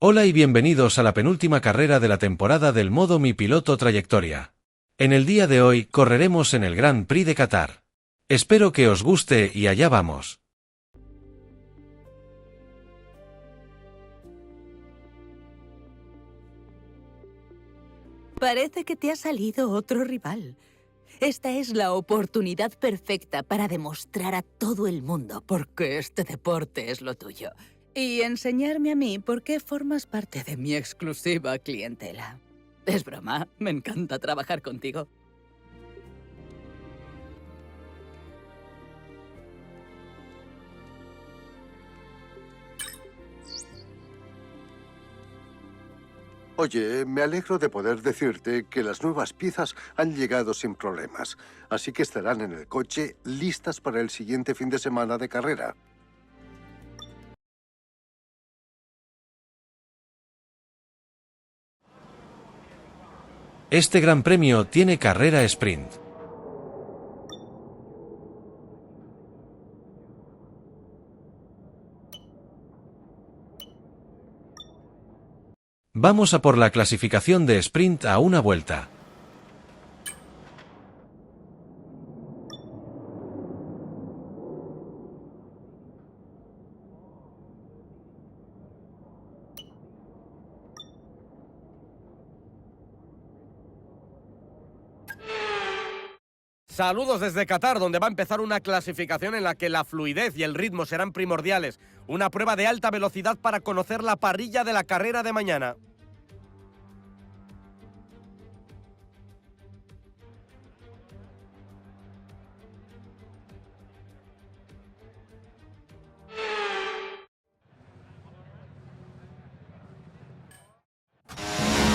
Hola y bienvenidos a la penúltima carrera de la temporada del modo Mi Piloto Trayectoria. En el día de hoy correremos en el Grand Prix de Qatar. Espero que os guste y allá vamos. Parece que te ha salido otro rival. Esta es la oportunidad perfecta para demostrar a todo el mundo por qué este deporte es lo tuyo. Y enseñarme a mí por qué formas parte de mi exclusiva clientela. Es broma, me encanta trabajar contigo. Oye, me alegro de poder decirte que las nuevas piezas han llegado sin problemas, así que estarán en el coche listas para el siguiente fin de semana de carrera. Este gran premio tiene carrera sprint. Vamos a por la clasificación de sprint a una vuelta. Saludos desde Qatar, donde va a empezar una clasificación en la que la fluidez y el ritmo serán primordiales. Una prueba de alta velocidad para conocer la parrilla de la carrera de mañana.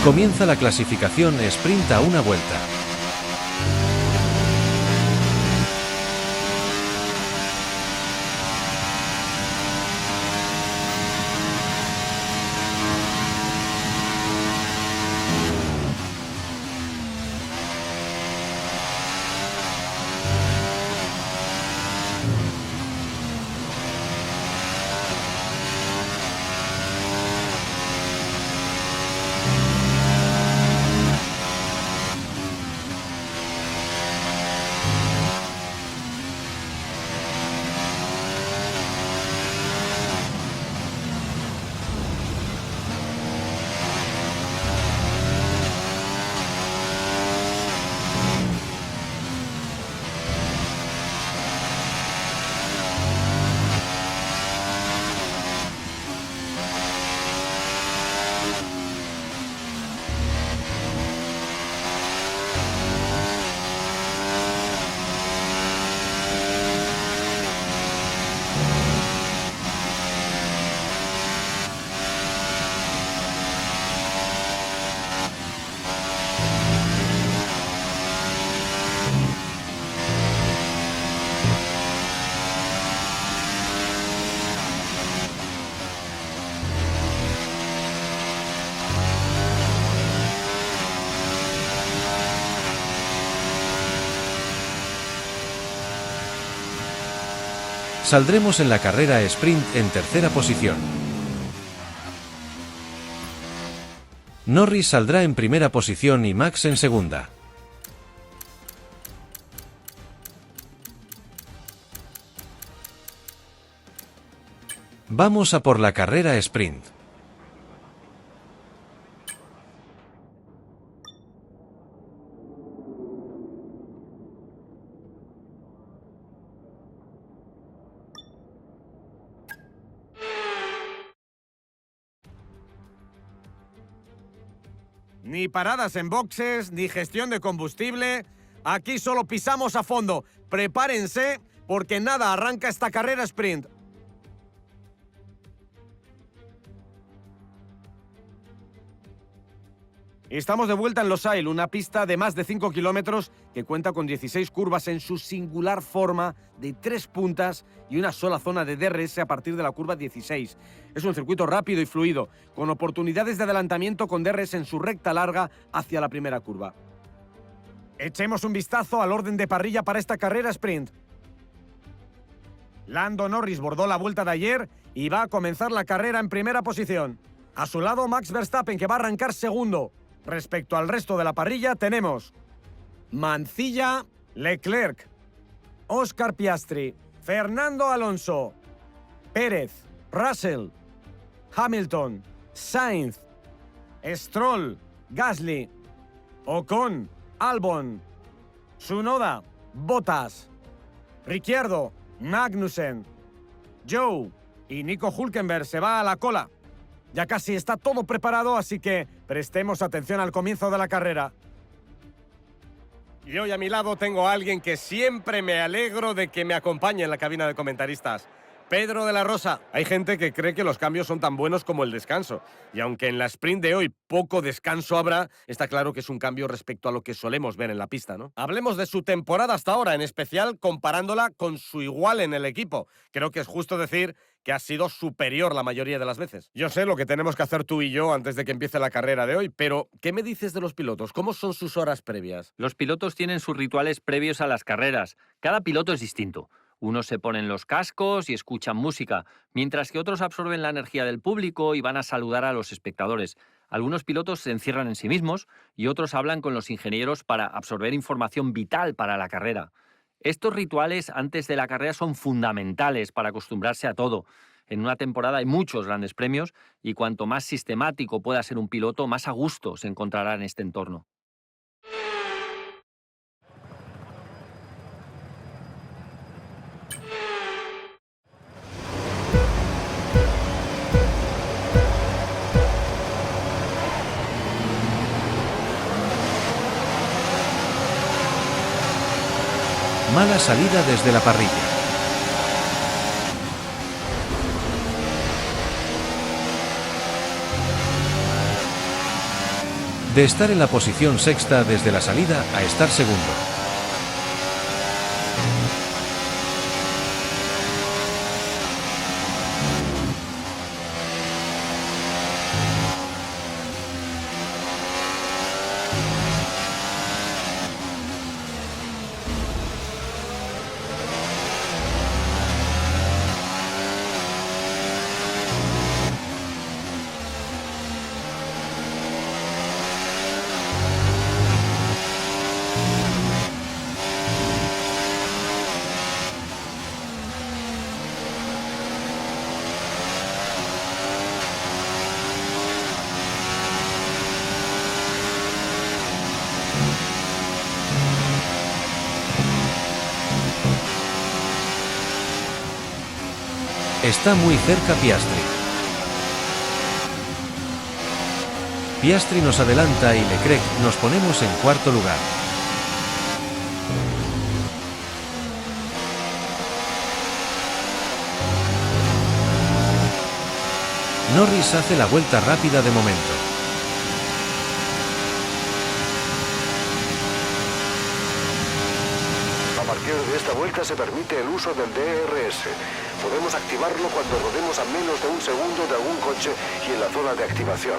Comienza la clasificación sprint a una vuelta. Saldremos en la carrera sprint en tercera posición. Norris saldrá en primera posición y Max en segunda. Vamos a por la carrera sprint. Ni paradas en boxes, ni gestión de combustible. Aquí solo pisamos a fondo. Prepárense, porque nada arranca esta carrera sprint. Estamos de vuelta en Losail, una pista de más de 5 kilómetros que cuenta con 16 curvas en su singular forma de 3 puntas y una sola zona de DRS a partir de la curva 16. Es un circuito rápido y fluido, con oportunidades de adelantamiento con DRS en su recta larga hacia la primera curva. Echemos un vistazo al orden de parrilla para esta carrera sprint. Lando Norris bordó la vuelta de ayer y va a comenzar la carrera en primera posición. A su lado Max Verstappen, que va a arrancar segundo. Respecto al resto de la parrilla tenemos Mancilla, Leclerc, Oscar Piastri, Fernando Alonso, Pérez, Russell, Hamilton, Sainz, Stroll, Gasly, Ocon, Albon, Tsunoda, Bottas, Ricciardo, Magnussen, Joe y Nico Hülkenberg se va a la cola. Ya casi está todo preparado, así que prestemos atención al comienzo de la carrera. Y hoy a mi lado tengo a alguien que siempre me alegro de que me acompañe en la cabina de comentaristas. Pedro de la Rosa. Hay gente que cree que los cambios son tan buenos como el descanso. Y aunque en la sprint de hoy poco descanso habrá, está claro que es un cambio respecto a lo que solemos ver en la pista, ¿no? Hablemos de su temporada hasta ahora, en especial comparándola con su igual en el equipo. Creo que es justo decir que ha sido superior la mayoría de las veces. Yo sé lo que tenemos que hacer tú y yo antes de que empiece la carrera de hoy, pero ¿qué me dices de los pilotos? ¿Cómo son sus horas previas? Los pilotos tienen sus rituales previos a las carreras. Cada piloto es distinto. Unos se ponen los cascos y escuchan música, mientras que otros absorben la energía del público y van a saludar a los espectadores. Algunos pilotos se encierran en sí mismos y otros hablan con los ingenieros para absorber información vital para la carrera. Estos rituales antes de la carrera son fundamentales para acostumbrarse a todo. En una temporada hay muchos grandes premios y cuanto más sistemático pueda ser un piloto, más a gusto se encontrará en este entorno. Mala salida desde la parrilla. De estar en la posición sexta desde la salida a estar segundo. Está muy cerca Piastri. Piastri nos adelanta y Leclerc nos ponemos en cuarto lugar. Norris hace la vuelta rápida de momento. A partir de esta vuelta se permite el uso del DRS. Podemos activarlo cuando rodemos a menos de un segundo de algún coche y en la zona de activación.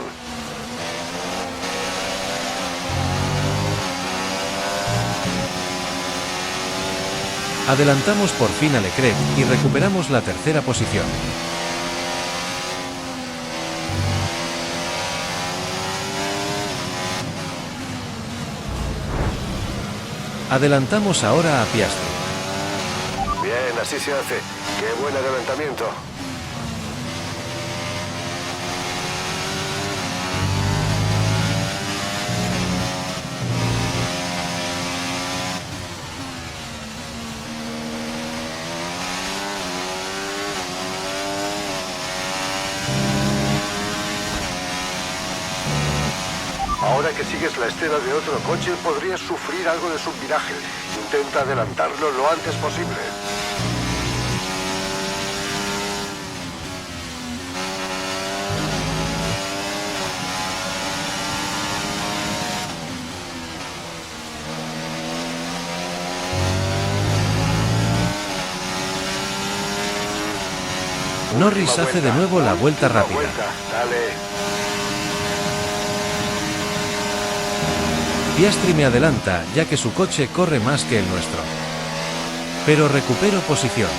Adelantamos por fin a Leclerc y recuperamos la tercera posición. Adelantamos ahora a Piastri. Bien, así se hace. ¡Qué buen adelantamiento! Ahora que sigues la estela de otro coche, podrías sufrir algo de subviraje. Intenta adelantarlo lo antes posible. Norris hace de nuevo la vuelta rápida. Dale. Piastri me adelanta, ya que su coche corre más que el nuestro. Pero recupero posición.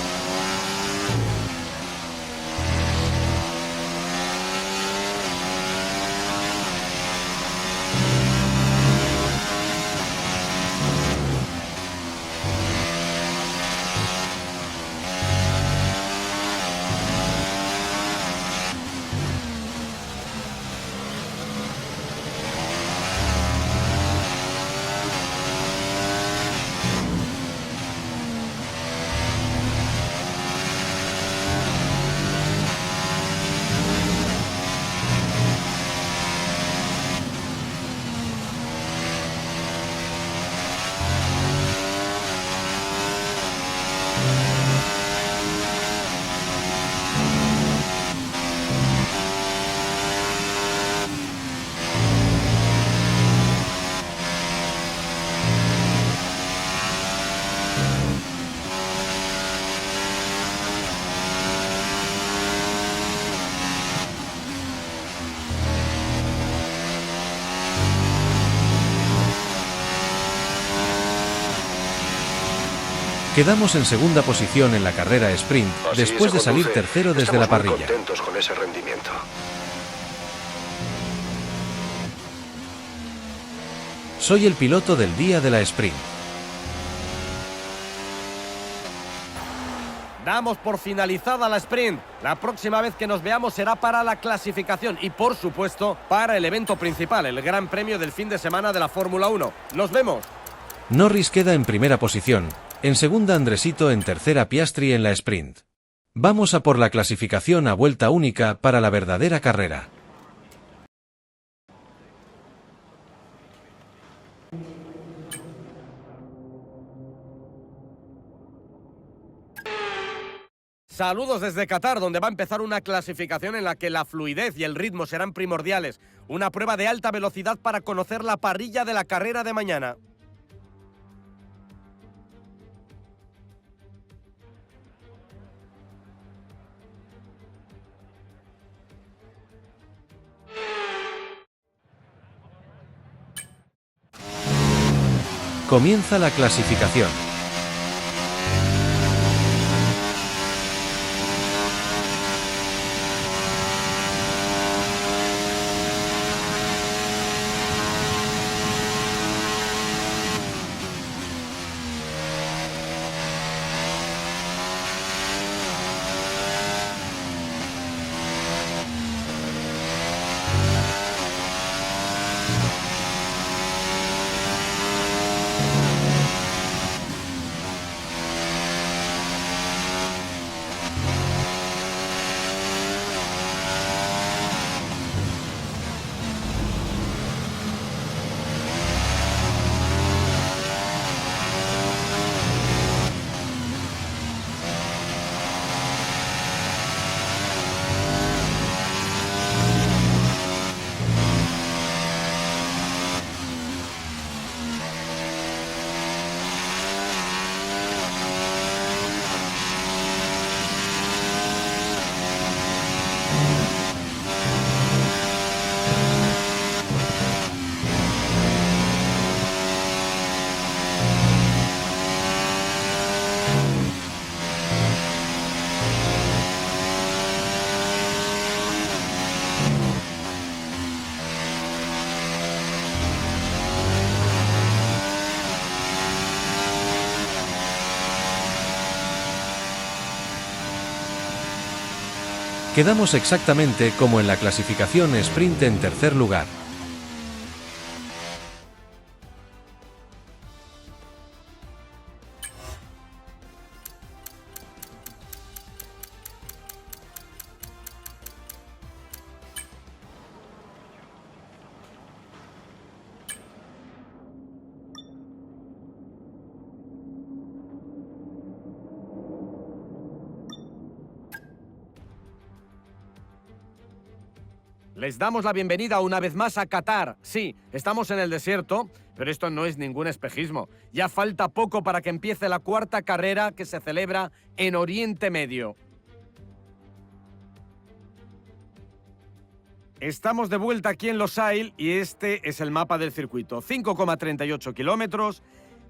Quedamos en segunda posición en la carrera sprint, Así después se de salir conduce. tercero desde la Estamos muy parrilla. contentos con ese rendimiento. Soy el piloto del día de la sprint. Damos por finalizada la sprint. La próxima vez que nos veamos será para la clasificación y, por supuesto, para el evento principal, el Gran Premio del fin de semana de la Fórmula 1. ¡Nos vemos! Norris queda en primera posición, en segunda Andresito, en tercera Piastri en la sprint. Vamos a por la clasificación a vuelta única para la verdadera carrera. Saludos desde Qatar, donde va a empezar una clasificación en la que la fluidez y el ritmo serán primordiales. Una prueba de alta velocidad para conocer la parrilla de la carrera de mañana. Comienza la clasificación. Quedamos exactamente como en la clasificación sprint, en tercer lugar. Les damos la bienvenida una vez más a Qatar. Sí, estamos en el desierto, pero esto no es ningún espejismo. Ya falta poco para que empiece la cuarta carrera que se celebra en Oriente Medio. Estamos de vuelta aquí en Losail y este es el mapa del circuito. 5,38 kilómetros,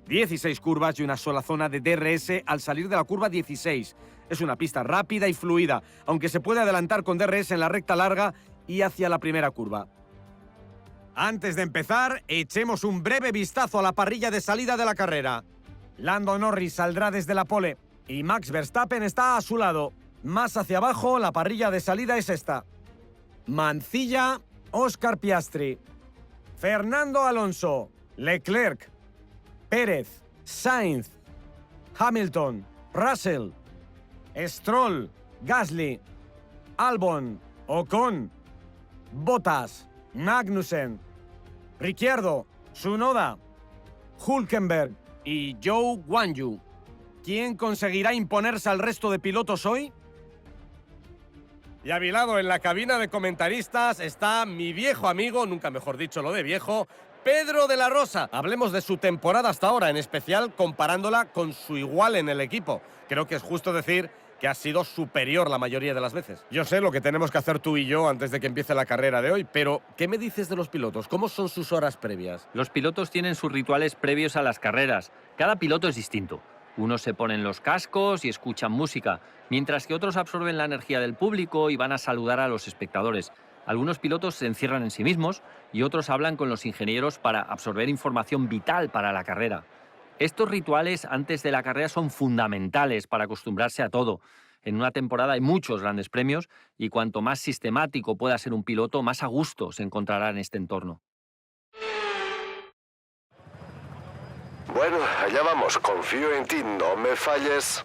16 curvas y una sola zona de DRS al salir de la curva 16. Es una pista rápida y fluida, aunque se puede adelantar con DRS en la recta larga y hacia la primera curva. Antes de empezar, echemos un breve vistazo a la parrilla de salida de la carrera. Lando Norris saldrá desde la pole y Max Verstappen está a su lado. Más hacia abajo, la parrilla de salida es esta: Mancilla, Oscar Piastri, Fernando Alonso, Leclerc, Pérez, Sainz, Hamilton, Russell, Stroll, Gasly, Albon, Ocon, Bottas, Magnussen, Ricciardo, Tsunoda, Hülkenberg y Zhou Guanyu. ¿Quién conseguirá imponerse al resto de pilotos hoy? Y a mi lado, en la cabina de comentaristas, está mi viejo amigo, nunca mejor dicho lo de viejo, Pedro de la Rosa. Hablemos de su temporada hasta ahora, en especial comparándola con su igual en el equipo. Creo que es justo decir que ha sido superior la mayoría de las veces. Yo sé lo que tenemos que hacer tú y yo antes de que empiece la carrera de hoy, pero ¿qué me dices de los pilotos? ¿Cómo son sus horas previas? Los pilotos tienen sus rituales previos a las carreras. Cada piloto es distinto. Unos se ponen los cascos y escuchan música, mientras que otros absorben la energía del público y van a saludar a los espectadores. Algunos pilotos se encierran en sí mismos y otros hablan con los ingenieros para absorber información vital para la carrera. Estos rituales antes de la carrera son fundamentales para acostumbrarse a todo. En una temporada hay muchos grandes premios y cuanto más sistemático pueda ser un piloto, más a gusto se encontrará en este entorno. Bueno, allá vamos. Confío en ti, no me falles.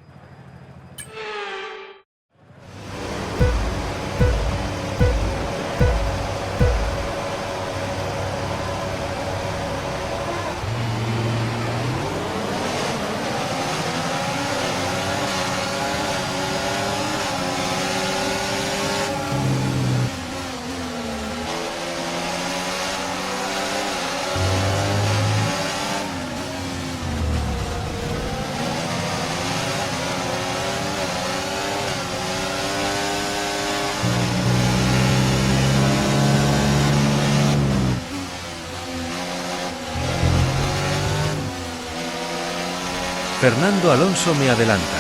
Fernando Alonso me adelanta.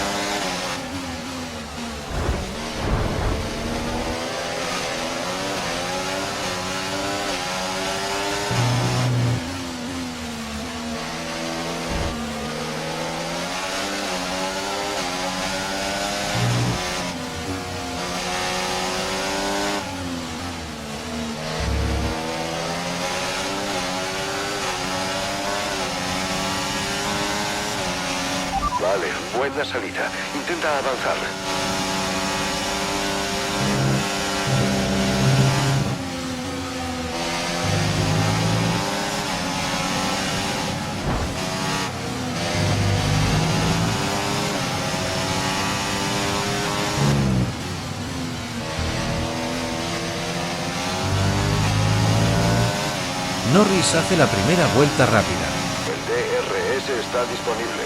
Vale, buena salida. Intenta avanzar. Norris hace la primera vuelta rápida. El DRS está disponible.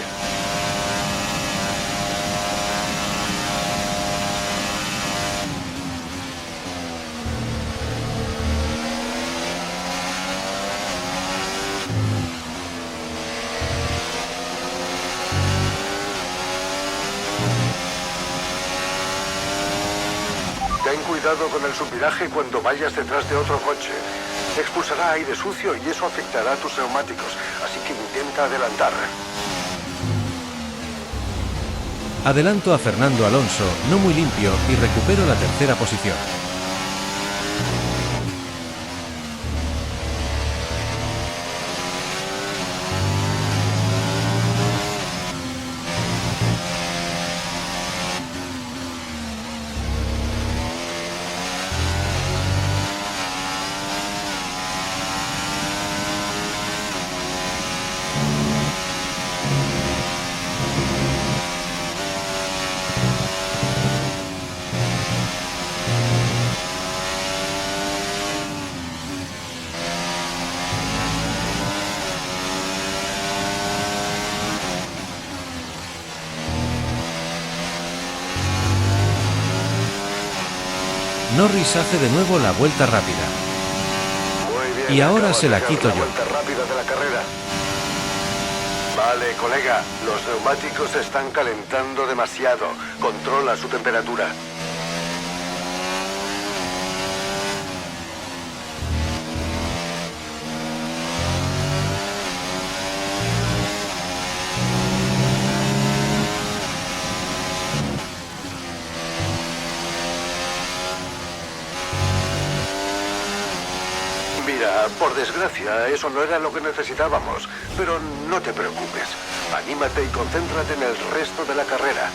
Ten cuidado con el subviraje cuando vayas detrás de otro coche. Expulsará aire sucio y eso afectará a tus neumáticos, así que intenta adelantar. Adelanto a Fernando Alonso, no muy limpio, y recupero la tercera posición. Norris hace de nuevo la vuelta rápida. Muy bien, Y ahora acabas se la de quito hacer yo. vuelta rápida de la carrera. Vale, colega, los neumáticos se están calentando demasiado. Controla su temperatura. Mira, por desgracia, eso no era lo que necesitábamos. Pero no te preocupes. Anímate y concéntrate en el resto de la carrera.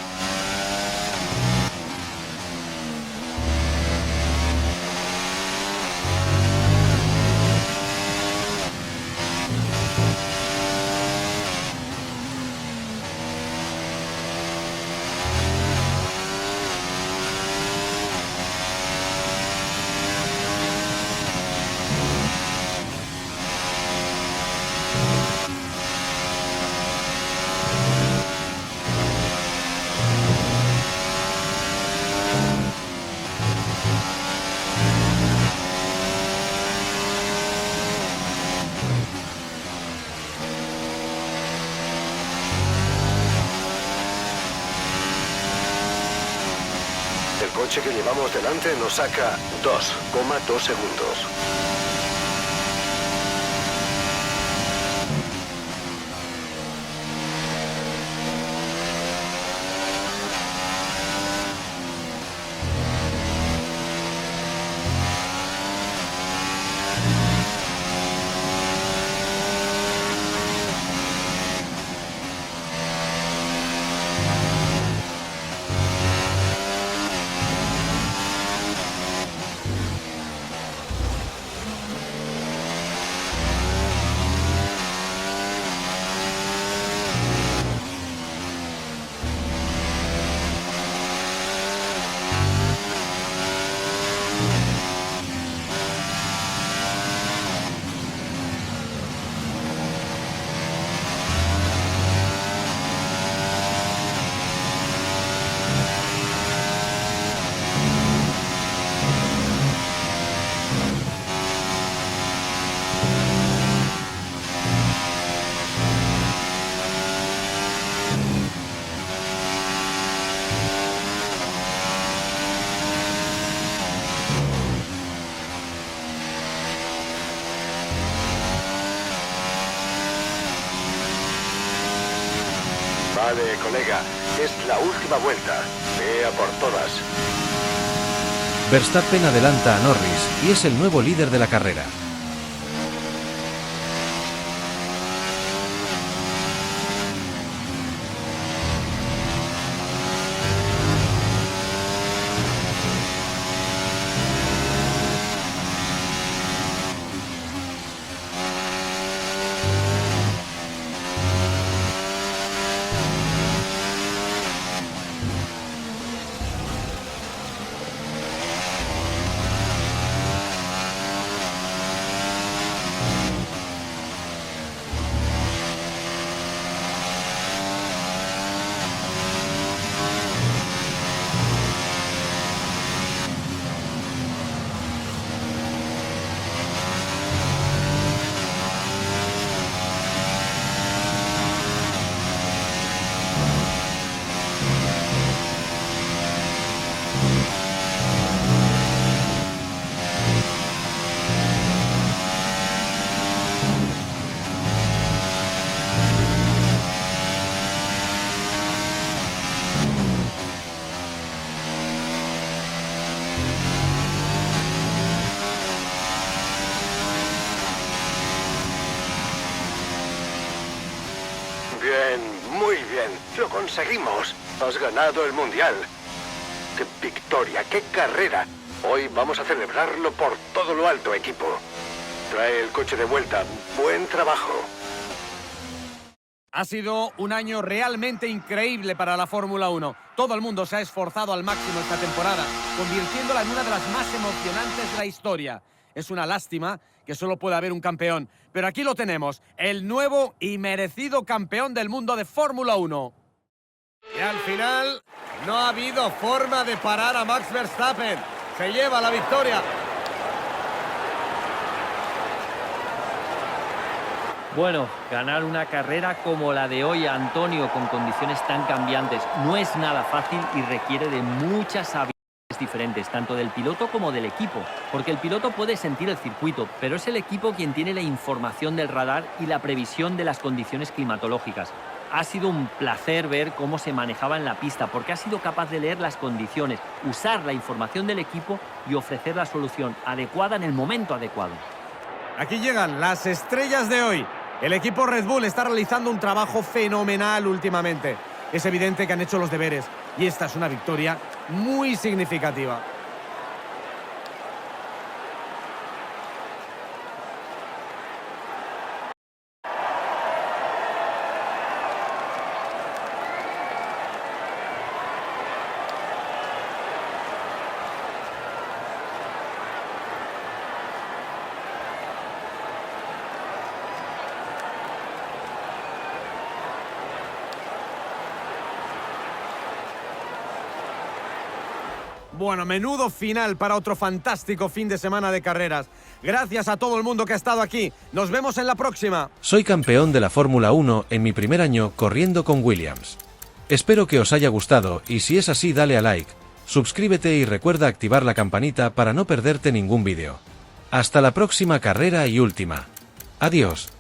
coche que llevamos delante nos saca 2,2 segundos. Vale, colega, es la última vuelta. Ve a por todas. Verstappen adelanta a Norris y es el nuevo líder de la carrera. Bien, muy bien. Lo conseguimos. Has ganado el Mundial. ¡Qué victoria! ¡Qué carrera! Hoy vamos a celebrarlo por todo lo alto, equipo. Trae el coche de vuelta. Buen trabajo. Ha sido un año realmente increíble para la Fórmula 1. Todo el mundo se ha esforzado al máximo esta temporada, convirtiéndola en una de las más emocionantes de la historia. Es una lástima que solo pueda haber un campeón, pero aquí lo tenemos, el nuevo y merecido campeón del mundo de Fórmula 1. Y al final no ha habido forma de parar a Max Verstappen. Se lleva la victoria. Bueno, ganar una carrera como la de hoy, Antonio, con condiciones tan cambiantes, no es nada fácil y requiere de muchas habilidades diferentes, tanto del piloto como del equipo, porque el piloto puede sentir el circuito, pero es el equipo quien tiene la información del radar y la previsión de las condiciones climatológicas. Ha sido un placer ver cómo se manejaba en la pista, porque ha sido capaz de leer las condiciones, usar la información del equipo y ofrecer la solución adecuada en el momento adecuado. Aquí llegan las estrellas de hoy. El equipo Red Bull está realizando un trabajo fenomenal últimamente. Es evidente que han hecho los deberes y esta es una victoria muy significativa. Bueno, menudo final para otro fantástico fin de semana de carreras. Gracias a todo el mundo que ha estado aquí. Nos vemos en la próxima. Soy campeón de la Fórmula 1 en mi primer año corriendo con Williams. Espero que os haya gustado y si es así dale a like, Suscríbete y recuerda activar la campanita para no perderte ningún vídeo. Hasta la próxima carrera y última. Adiós.